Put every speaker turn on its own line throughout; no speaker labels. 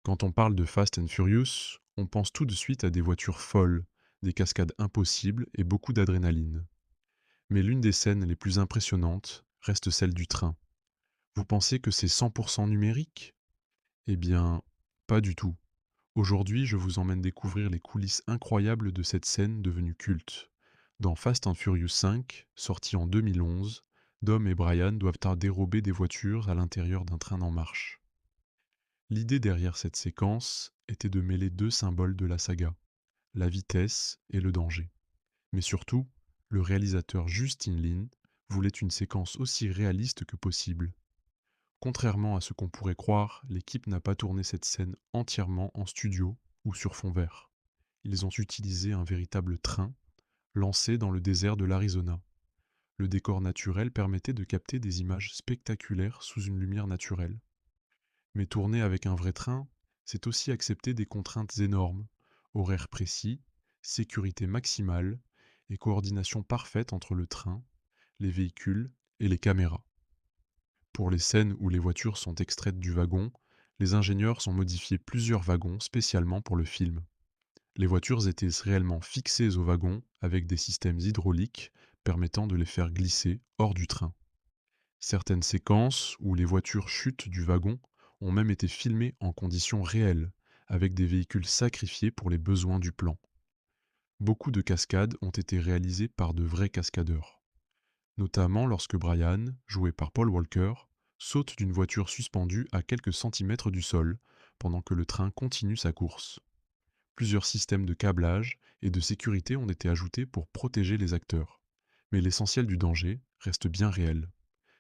Quand on parle de Fast and Furious, on pense tout de suite à des voitures folles, des cascades impossibles et beaucoup d'adrénaline. Mais l'une des scènes les plus impressionnantes reste celle du train. Vous pensez que c'est 100% numérique? Eh bien, pas du tout. Aujourd'hui, je vous emmène découvrir les coulisses incroyables de cette scène devenue culte. Dans Fast and Furious 5, sorti en 2011, Dom et Brian doivent dérober des voitures à l'intérieur d'un train en marche. L'idée derrière cette séquence était de mêler deux symboles de la saga, la vitesse et le danger. Mais surtout, le réalisateur Justin Lin voulait une séquence aussi réaliste que possible. Contrairement à ce qu'on pourrait croire, l'équipe n'a pas tourné cette scène entièrement en studio ou sur fond vert. Ils ont utilisé un véritable train, lancé dans le désert de l'Arizona. Le décor naturel permettait de capter des images spectaculaires sous une lumière naturelle. Mais tourner avec un vrai train, c'est aussi accepter des contraintes énormes, horaires précis, sécurité maximale et coordination parfaite entre le train, les véhicules et les caméras. Pour les scènes où les voitures sont extraites du wagon, les ingénieurs ont modifié plusieurs wagons spécialement pour le film. Les voitures étaient réellement fixées au wagon avec des systèmes hydrauliques permettant de les faire glisser hors du train. Certaines séquences où les voitures chutent du wagon ont même été filmées en conditions réelles, avec des véhicules sacrifiés pour les besoins du plan. Beaucoup de cascades ont été réalisées par de vrais cascadeurs, notamment lorsque Brian, joué par Paul Walker, saute d'une voiture suspendue à quelques centimètres du sol, pendant que le train continue sa course. Plusieurs systèmes de câblage et de sécurité ont été ajoutés pour protéger les acteurs. Mais l'essentiel du danger reste bien réel.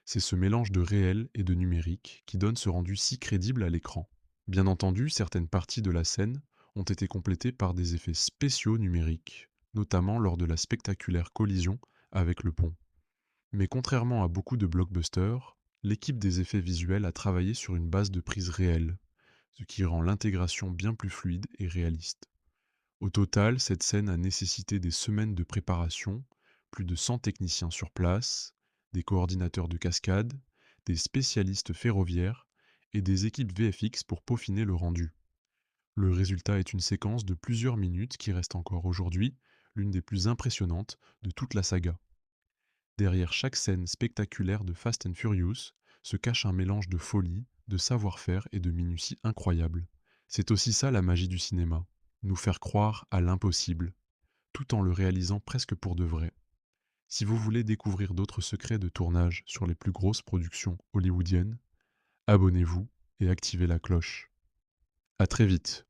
C'est ce mélange de réel et de numérique qui donne ce rendu si crédible à l'écran. Bien entendu, certaines parties de la scène ont été complétées par des effets spéciaux numériques, notamment lors de la spectaculaire collision avec le pont. Mais contrairement à beaucoup de blockbusters, l'équipe des effets visuels a travaillé sur une base de prise réelle, ce qui rend l'intégration bien plus fluide et réaliste. Au total, cette scène a nécessité des semaines de préparation, plus de 100 techniciens sur place, des coordinateurs de cascade, des spécialistes ferroviaires et des équipes VFX pour peaufiner le rendu. Le résultat est une séquence de plusieurs minutes qui reste encore aujourd'hui l'une des plus impressionnantes de toute la saga. Derrière chaque scène spectaculaire de Fast and Furious se cache un mélange de folie, de savoir-faire et de minutie incroyable. C'est aussi ça la magie du cinéma, nous faire croire à l'impossible, tout en le réalisant presque pour de vrai. Si vous voulez découvrir d'autres secrets de tournage sur les plus grosses productions hollywoodiennes, abonnez-vous et activez la cloche. À très vite.